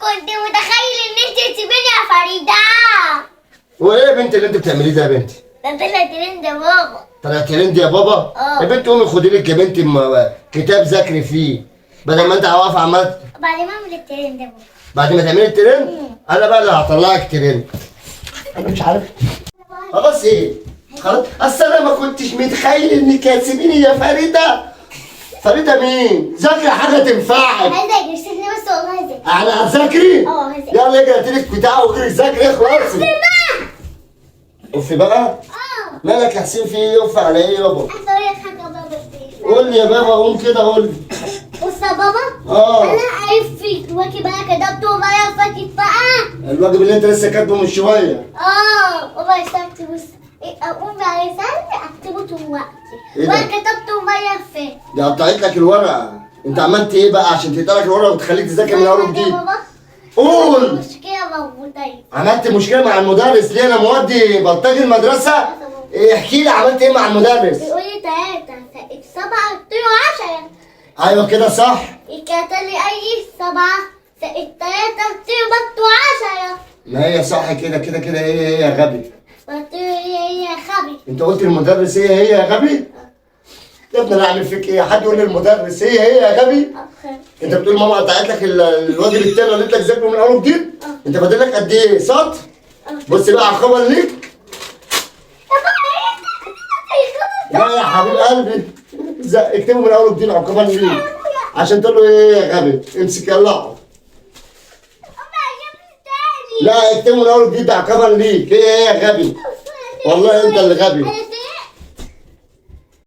كنت متخيل ان انت تسيبيني يا فريدة. وايه يا بنت اللي انت بتعمليه ده يا بنتي؟ ده طلع ترند يا بابا. طلع ترند يا بابا؟ يا بنت قومي خدي لك يا بنتي كتاب ذاكري فيه بدل ما انت واقفه عمال. بعد ما اعمل الترند يا بابا. بعد ما تعملي الترند انا بقى اللي هطلعك ترند. انا مش عارف. خلاص ايه؟ خلاص اصل انا ما كنتش متخيل انك هتسيبيني يا فريده. فريده مين؟ ذاكري حاجه تنفعك. هذاكر سيبني بس والله هذاكر. انا هتذاكري؟ هذاكر. يلا اجي هاتلك بتاع وغير ذاكري خلاص. اوف بقى؟ مالك يا حسين في ايه؟ اوف على ايه يابا؟ عايزه اقول لك حاجه بابا. قول لي يا بابا قوم كده قول لي. بص يا بابا. انا عارف فيك واكب بقى كتبته وغير فاكر بقى. الواجب اللي انت لسه كاتبه من شويه. بابا اشتغلت بص. اقوم على سنة اكتبه دلوقتي. إيه ده؟ وانا كتبته وغير فيه. دي قطعت لك الورقه. انت عملت ايه بقى عشان تقطع لك الورقه وتخليك تذاكر من اول وجديد؟ قول. مشكلة موجودة. عملت مشكله مع المدرس ليه؟ انا مودي بلطجي المدرسه؟ احكي لي عملت ايه مع المدرس؟ بيقول لي 3 زائد 7 قلت له 10. ايوه كده صح. كتب لي اي 7 زائد 3 قلت له برضه 10. ما هي صح كده كده كده هي يا غبي. قلت له هي غبي. انت قلت المدرس هي يا غبي؟ يا ابني انا اعمل فيك ايه؟ حد يقول للمدرس هي يا غبي؟ انت بتقول ماما قطعت لك الواجب التاني وقالت لك ذاكره من اول وجديد؟ انت فاضل لك قد ايه؟ سطر؟ بص بقى عقابا ليك. لا يا حبيب قلبي اكتبه من اول وجديد عقابا ليك عشان تقول له ايه يا غبي؟ امسك يلا اقعد. لا اكتبه من اول وجديد عقابا ليك. ايه يا غبي؟ والله انت اللي غبي.